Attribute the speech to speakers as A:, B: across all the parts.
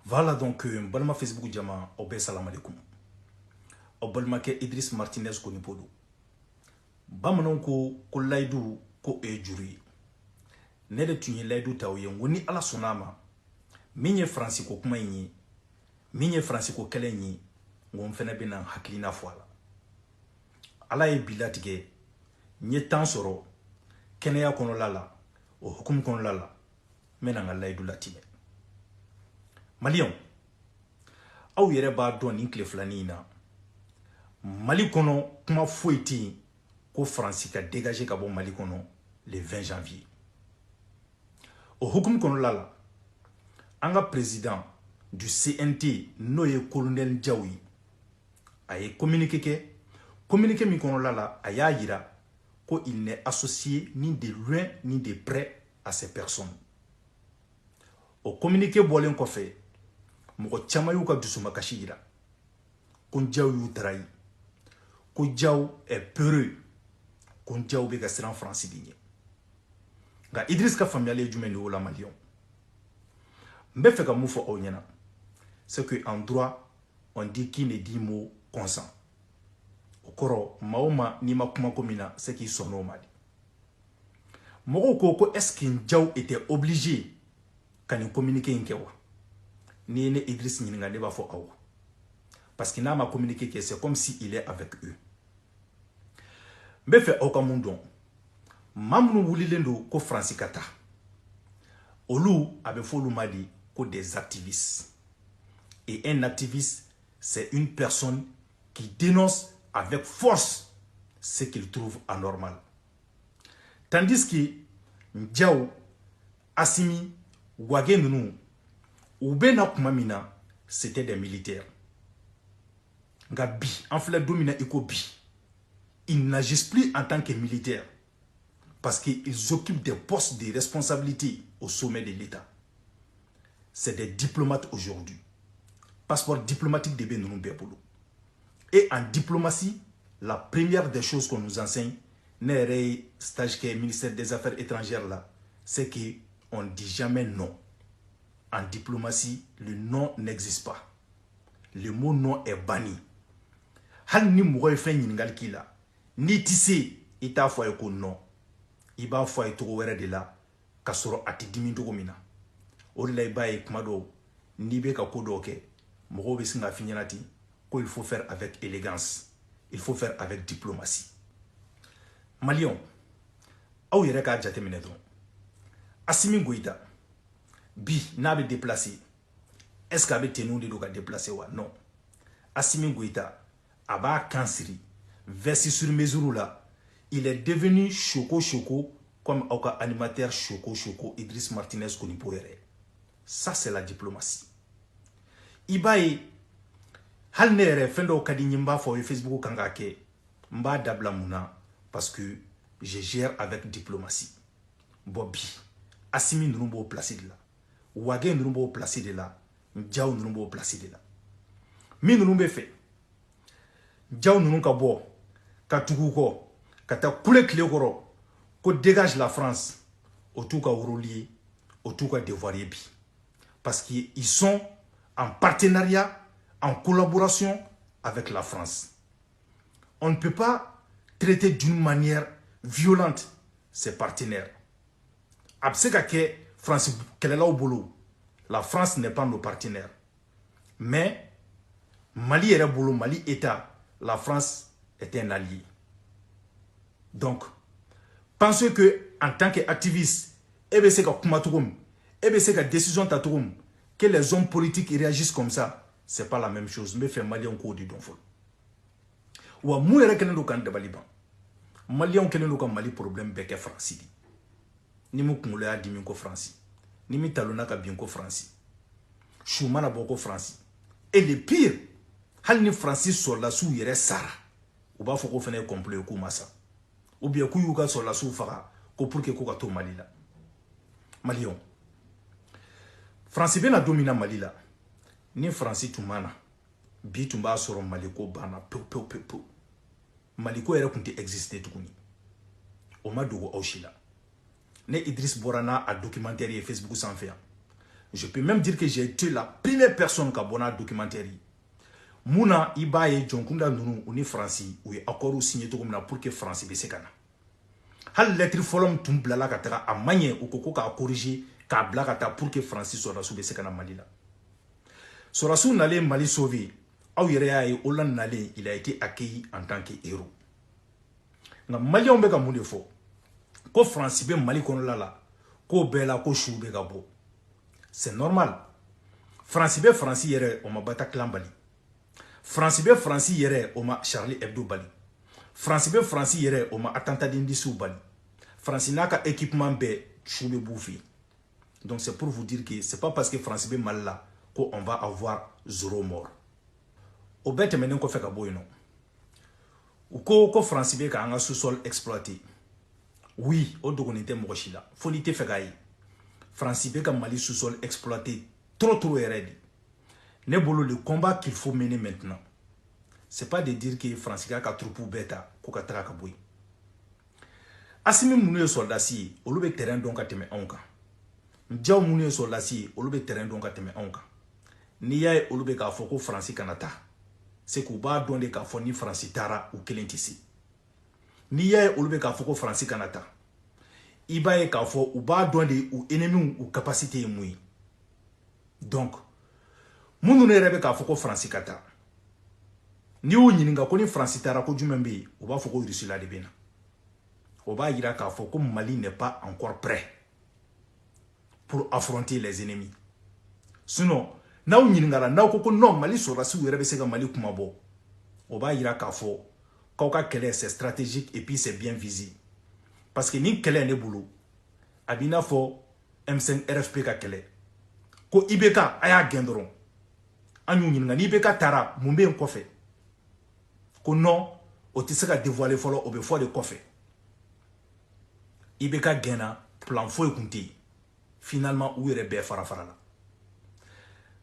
A: Voilà donc balma Facebook jama obe salam alaikum. O balma ke Idriss Martinez ko ni podo. Bamanon ko laydu ko e juri. Ne de tunyi laydu tawiye ngoni ala sonama. Minye Fransi ko kuma yin. Minye Fransi ko kele yin. Ngon fene bena hakilina fwala. Ala e bilatige nye tan soro keneya kono lala o hukum kono lala mena nga laydu latime. Malion, aw yere ba don ni kle flani na Mali kono kuma foiti ko Fransi ka dégager ka bon Mali kono le 20 janvier. Au hukum kono lala anga président du CNT noye colonel Djaoui aye communiqué mi kono lala aya yira ko il n'est associé ni de loin ni de près à ces personnes. Au communiqué bolen ko fe moko chama yu ka dusuma kashira ko Djaoui yu trahi ko Djaoui est peureux ko Djaoui be ga siran France digne ga Idriss ka familiale jumeni wala Malion mbe fe ka mufo o nyana c'est que en droit on dit qui ne dit mot consent okoro maoma ni makuma komina c'est qui sont normaux moko ko est-ce que Djaoui était obligé quand communiquer inkewa ni ne Idriss Nyinga ne ba fo aw parce qu'il n'a pas communiqué que c'est comme si il est avec eux. Mais fait aucun monde. Mamnou wulilendo ko Fransi kata. Olu abe folu madi ko des activistes. Et un activiste, c'est une personne qui dénonce avec force ce qu'il trouve anormal. Tandis que Djaoui, Assimi, Ouagué ou Benakumamina, c'était des militaires. Gabi, en fait, domina Ikobi. Ils n'agissent plus en tant que militaires parce qu'ils occupent des postes de responsabilité au sommet de l'État. C'est des diplomates aujourd'hui. Passeport diplomatique de Benoun Bepolo. Et en diplomatie, la première des choses qu'on nous enseigne, n'est stage que ministère des Affaires étrangères là, c'est qu'on ne dit jamais non. En diplomatie, le non n'existe pas. Le mot non est banni. Hal ni mouroy fe nyingal kila. Ni tisse ita foye ko non. Iba foye to were de la kasoro ati dimi to mina. O la iba e kumado ni be ka kodo ke. Mouroy singa finyanati ko il faut faire avec élégance. Il faut faire avec diplomatie. Malion. Aw yere ka jate minedon. Assimi Goïta. Bi n'a be déplacé. Est-ce qu'avec tenou de doka déplacé ou non? Assimi Goïta aba kansiri versi sur mesure là, il est devenu choco comme aucun animateur choco Idriss Martinez Konipoere. Ça c'est la diplomatie. Ibaye halnere fendo kadi nyimba fo Facebook kangake mba dabla muna parce que je gère avec diplomatie. Bobby Assimi nurumbo placé de là. Ouagué nurumbo placé de là. Djaoui nurumbo placé de là. Mi nurumbe fait. Djaoui nurumbo ka bo ka tugu ko ka ta kule kle koro ko dégage la France autour ka Urolier autour ka Devoirier bi parce qu'ils sont en partenariat en collaboration avec la France. On ne peut pas traiter d'une manière violente ses partenaires. Abseka ke France kelela au boulot. La France n'est pas nos partenaires. Mais Mali est boulot, Mali État, la France est un allié. Donc, pensez que en tant qu'activiste, que les hommes politiques réagissent comme ça, c'est pas la même chose. Mais fait Mali encore du donfol. Ou à mourir avec un kan de Baliban. Mali on kelen kan Mali problème beke France. Ni mu kungule a dimi ko France. Ni mi talona ka bien ko France. Choumana boko France. Et le pire, hal ni Francis sur la sou yere sara. Ou ba foko fene complet ko massa. Ou bien ku yuka sur la sou fara ko pour que ko ka to Mali la. Malion. France bena domina Mali la. Ni Francis tumana. Bi tumba soro Mali ko bana peu. Mali ko yere kunti exister tukuni. O ma dogo awshila. Ne Idriss Borana a documentaire Facebook sans faire. Je peux même dire que j'ai été la première personne qui a bon documentaire. Mouna Ibaye Jonkunda Nunu ou ni Franci ou accord signé tout comme pour que France baisse kana. Hal lettre folom tumblala katara a manier ou koko ka corriger ka blakata pour que Francis soit sous baisse kana Mali la. Sorassou n'allait Mali sauver. Aou yere Hollande n'allait, il a été accueilli en tant que héros. Na Mali on beka moune fo. Ko France be Mali kono la. Ko bela ko chou beka bo. C'est normal. France be France yere o ma Bataclan Bali. France be France yere o ma Charlie Hebdo Bali. France be France yere o ma attentat d'Indissou Bali. France naka équipement be chou be boufi. Donc c'est pour vous dire que c'est pas parce que France be mal là qu'on va avoir 0 mort. Au bête menen ko feka boy non. Ou ko France be ka anga sous-sol exploité. Oui, au dogonité mochila. Folité fegaï. France be ka Mali sous-sol exploité trop erredi. Ne bolo le combat qu'il faut mener maintenant. C'est pas de dire que France ka troupe bêta ko ka taka boy. Asimi mounou soldat si, olu be terrain donc ateme onka. Ndiaw mounou soldat si, olu be terrain donc ateme onka. Ni yae olu be ka foko France kanata. C'est qu'on va donner qu'à fournir France Tara ou Kelentisi. Ni yae olu be ka foko France kanata. Iba e ka fo ou ba donner ou ennemi ou capacité moui. Donc, mounou ne rebe ka foko France kata. Ni ou nyininga koni France Tara ko jumembe ou ba foko Russie la de bena. On va dire que Mali n'est pas encore prêt pour affronter les ennemis. Sinon, na unyingala na koko non Mali sera si ou rebesega Mali kumabo. On va dire que c'est stratégique et puis c'est bien visible. Parce que ni kele ne boulot. Abina fo M5 RFP ka kele. Ko Ibeka aya gendron. Anyu nyinga ni Ibeka tara mumbe nkofe. Ko non o tisaka dévoiler folo obe fo de kofe. Ibeka gena plan fo ekunti. Finalement où est be farafara la.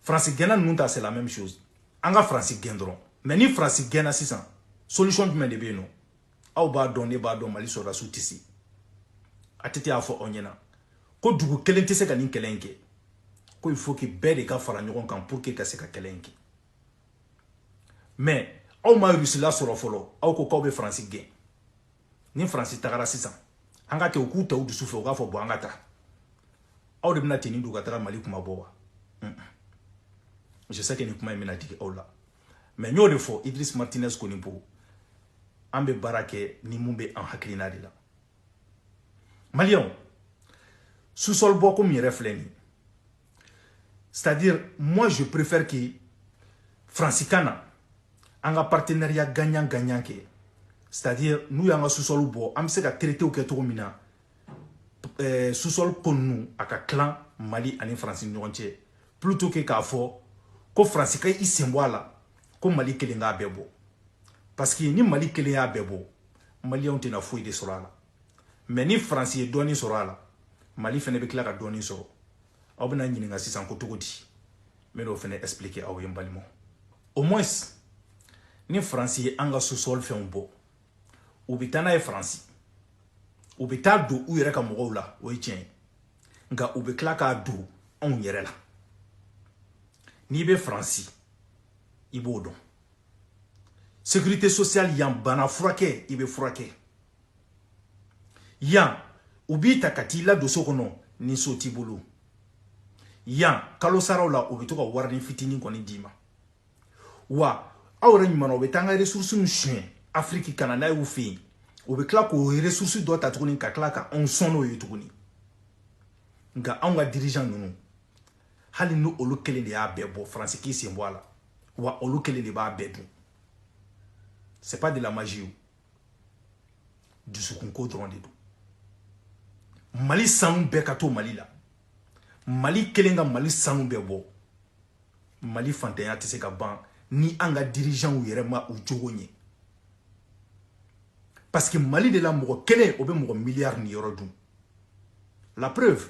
A: France gena nunta c'est la même chose. Anga France gendron. Mais ni France gena 600. Solution de de beno. Aw ba donner ba don Mali sora sous tisi. Atete afo onyena. Ko dugu kelen tese ka nin kelenke. Ko il faut que be de ka fara nyogon kan pour que ka se ka kelenke. Mais aw ma réussi la sora folo. Aw ko be France gen. Ni France tagara 600. Anga te okuta ou du souffle au gafo boangata. Aw de bina teni du gatara Mali kuma bowa. Je sais que ni kuma emena tiki aula. Mais nyo de fo Idriss Martinez koni po. Ambe barake ni mumbe en haklina de la. Malion. Sous-sol beaucoup mi reflèni. C'est-à-dire, moi je préfère que Francicana anga partenariat gagnant-gagnant ke. C'est-à-dire, nous avons sous-sol bo, am se ka traité au keto mina. Sous-sol kon nous à clan Mali ani France n'yonche. Plutôt que ka fo ko France ka isemboala ko Mali kelenga bebo. Parce que ni Mali kelenga bebo, Mali on tena fouille de sorala. Mais ni France est donné sorala, Mali fene be kla ka donné soro. Obna nyinga 600 ko togodi. Mais do fene expliquer aw yembalimo. Au moins ni France est anga sous-sol fait un beau. Ou bitana e France. Ou bita do ou yere ka mogo la o tien. Nga ou be klaka do on yere la. Ni be France. Ibo don. Sécurité sociale yan bana frake ibe frake. Yan ou bita katila do sokono ni soti bulu. Yan kalosara la ou bitoka warni fitini koni dima. Wa awre nyimano betanga ressources nu chien Afrique Canada ou fi. Ou be klako ressources do ta tukuni ka klaka on sono yotukuni. Nga anga dirigeant nunu. Hali no olu kele de ya bebo France ki semboala. Wa olu kele de ba bedu. C'est pas de la magie. Du sukunko dronde do. Mali sanu be kato Mali la. Mali kelenga Mali sanu be bo. Mali fantanya tese ka ban ni anga dirigeant ou yerema ou jogonye. Parce que Mali de la moko kene obe moko milliard ni yorodun. La preuve,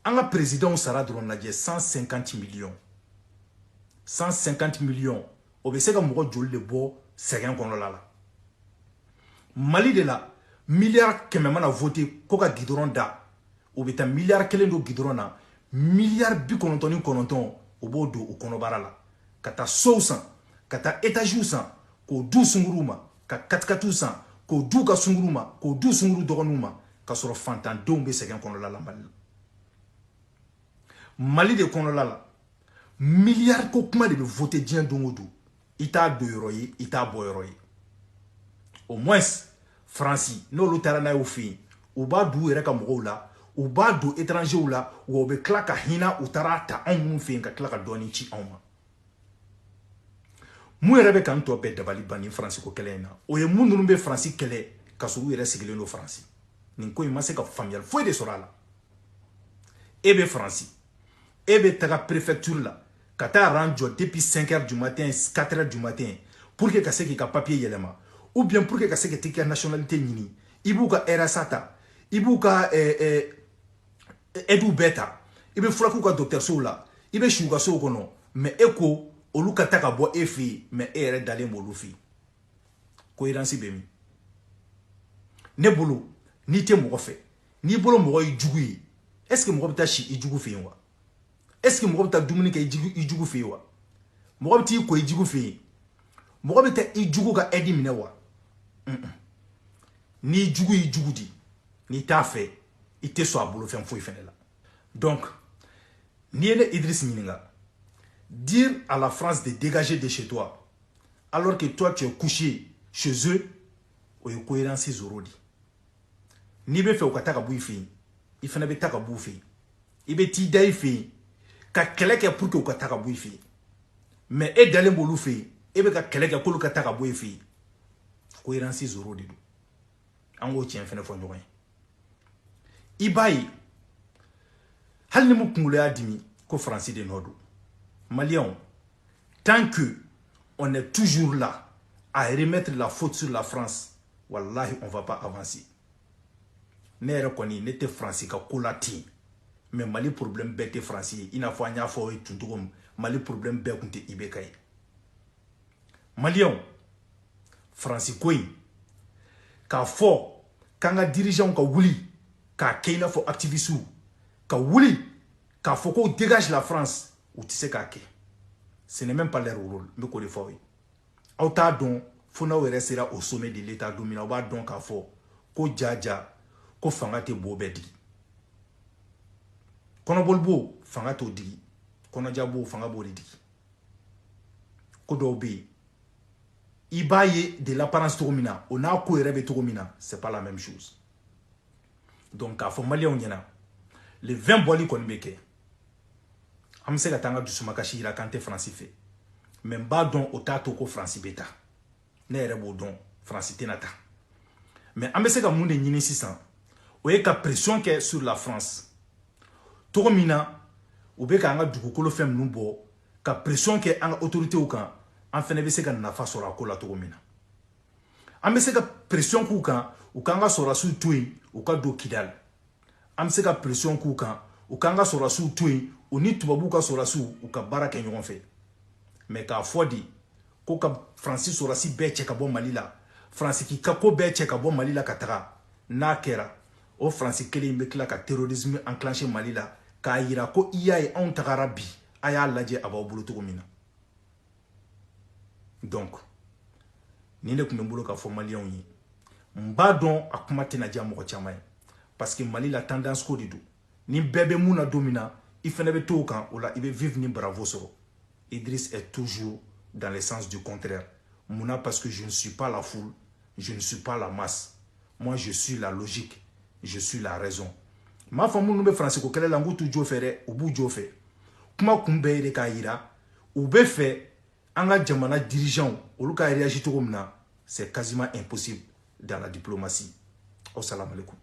A: anga président sara dron la 150 millions. 150 millions. Obe sega moko jol de bo segen kono la. Mali de la milliard kemema na voté koka gidron da. Obe ta milliard kelen do gidron na milliards bi konontoni kononton o bo do o konobara la kata sousan kata étage san ko du sunguruma ka katkatu san ko du ka sunguruma ko du sunguru dogonuma ka soro fantan don be segen konola la Mali de konola la milliards ko kuma de be voter dien dongodu ita do yoroyi ita boyoroyi au moins Franci no lutara na yo fi u ba du yere ka mogo la u ba do étranger la wo be klaka hina utarata an fi ka klaka doni ci on ma mu yere be kan to be dabali bani Franci ko kele na o ye mundu be Franci kele ka so yere sigile no Franci nin ko ma se ka familial foi de sorala ebe Franci ebe taga préfecture la kata ranjo depuis 5h du matin 4h du matin pour que ka se ki ka papier yelema ou bien pour que ka se ki tika nationalité nini ibuka erasata ibuka edu beta ibe fulaku ka docteur so la ibe shuga so kono mais eko olu ka taka bo efi mais ere dale molu fi cohérence be mi ne bolo ni te mo fe ni bolo mo yi jugu yi est-ce que mo bita shi i jugu fi wa est-ce que mo bita dumuni ka i jugu fi wa mo bita ko i jugu fi mo bita i jugu ka edi mine wa ni jugu i jugu di ni ta fait ite so abolo fem foi fenela donc ni Idriss Mininga dire à la France de dégager de chez toi alors que toi tu es couché chez eux o y cohérence zorodi ni be fe o kataka bu ifi ifana be taka bu fi ibe ti dai fi ka keleke pour que o kataka bu ifi mais e dale mbolu fi e be ka keleke ko lu kataka bu ifi cohérence zorodi do ango tien fene fo nyoy ibayi hal ni mu kungule adimi ko Franci de Nodo Maliens tant que on est toujours là à remettre la faute sur la France wallahi on va pas avancer ne rekoni n'était Franci ka kolati mais Mali problème bête Franci ina fo anya fo tuntugum Mali problème be kunte ibekay Maliens Franci koy ka fo kanga dirigeant ka wuli ka keina fo activiste ka wuli ka fo ko dégage la France ou tu sais qu'à ce n'est même pas leur rôle mais qu'on le fait autant donc faut nous rester au sommet de l'état dominant va donc à fort ko jaja ko fanga te bobedi kono bolbo fanga to digi kono jabo fanga bo digi ko dobe ibaye de l'apparence toromina on a ko rebe toromina c'est pas la même chose donc à fo malien nyana les 20 boli kon beke amse ka tanga dusuma ka shira kante Franci fait même ba don otato ko Franci beta ne rebo don Franci tenata mais amse ka munde nyini 600 o e ka pression ke sur la France toromina ou be ka nga dugukolo fem numbo ka pression ke anga autorité ou kan en fene be se ka nafa sora ko la toromina amse ka pression ku kan ou kanga sora su tui ou ka do Kidal amse ka pression ku kan ou kanga sora su tui ou ni tubabu ka sora su ou ka baraka nyon fait mais ka fodi ko ka Franci sora si be che ka bon Mali la Franci ki ka ko be che ka bon Mali la katara na kera o Franci kele mbe kila ka terrorisme enclenché Mali la ka yira ko iya e on tagara bi aya laje aba bulu to mina donc ni ne kumbe bulu ka fo malien yi mba don akuma tena jamo ko chama parce que Mali la tendance ko didu ni bébé muna domina il fene be to kan ola ibe vivre ni bravo soro Idriss est toujours dans le sens du contraire muna parce que je ne suis pas la foule je ne suis pas la masse moi je suis la logique je suis la raison ma famu no be Franci ko kele langu tu jo fere obu jo fe kuma kumbe ire ka yira ou be fait anga jamana dirigeant olu ka réagir to c'est quasiment impossible dans la diplomatie. Assalamu alaikum.